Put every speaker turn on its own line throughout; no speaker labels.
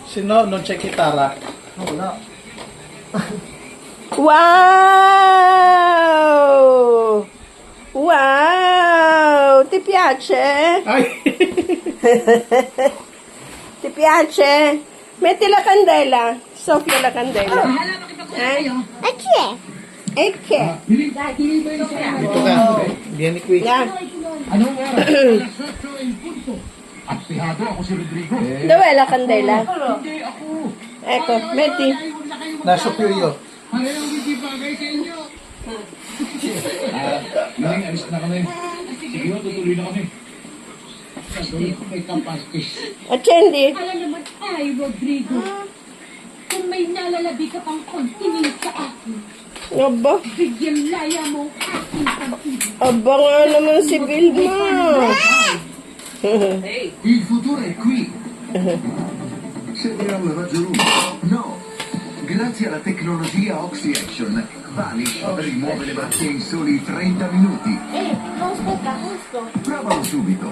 Sino? Noche Kitara.
Wala.
Wow! Wow! Ti piace?
Ay!
Ti piace? Metti la candela. Soffia la candela. Ecce? Ecce?
Dito ka. Vieni qui.
Yan.
Anong oras? Alas 8 in punto. At pihado ako si Rodrigo.
Dov'è la candela?
Hindi ako.
Ecco, metti.
Nasa Pio.
Parehong hindi bagay sa inyo. Maring alis na kami. Sige, tutuloy na kami. Kasi may kapaskis.
Accendi.
Alam naman ay, Rodrigo. Kung may nalalabi ka pang kontinent sa akin,
Aba.
bigyan laya mo ang aking pag-ibig.
Aba nga naman si Vilma.
Il futuro è qui. Serviranno la maggior uso. No. Grazie alla tecnologia OxyAction, Vanish rimuove le macchie in soli 30 minuti.
No, aspetta, questo.
Provalo subito.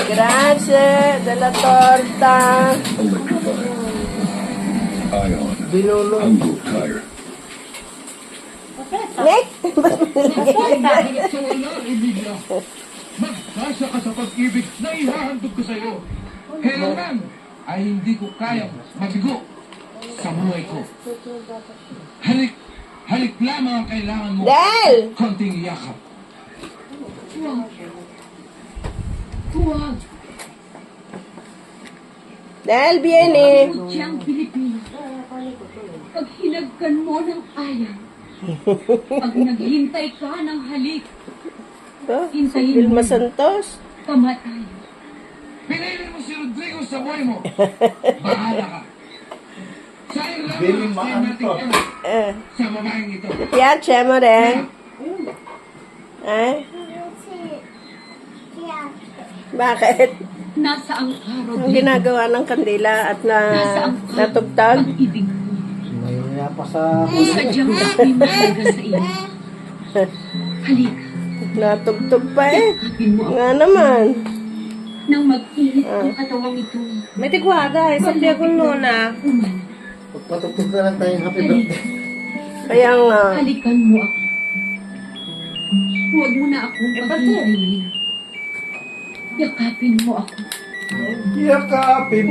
Grazie della torta.
Electrify. Ion.
Binulong.
Unload tire.
Nick?
Magkasya ka sa pag-ibig na ihahandog ko sa'yo. Kailangan ay hindi ko kayang mabigo sa buhay ko. Halik, halik lamang ang kailangan mo.
Del!
Konting yakap.
Huwag.
Del, vieni.
Putyang Pilipino. Pag hinagkan mo ng ayaw, pag naghintay ka ng halik,
Ito, si
hintayin
Vilma
mo
Santos.
pamatay.
Pinili mo si Rodrigo sa buhay mo. Bahala ka. Sa'yo lang
Billy
ang
Maanto.
cinematic error sa babaeng ito.
Ti piace, amore? Eh? Bakit?
Nasaan ka,
Ang
Rodrigo?
ginagawa ng kandila at
Nasaan ka?
natugtog?
Pag-ibig mo.
Mayroon pa sa...
Kung sadyang ako'y mahalaga sa iyo. Halika.
Natugtog pa eh.
Yakapin mo ako.
Nga naman.
Nang mag-ihit ang katawang ito.
May tigwada, isang diagon nuna.
Uman.
Pagpatugtog na lang tayong happy birthday.
Kaya nga.
Halikan mo ako. Huwag mo na akong paghintayin. Yakapin mo ako.
Yakapin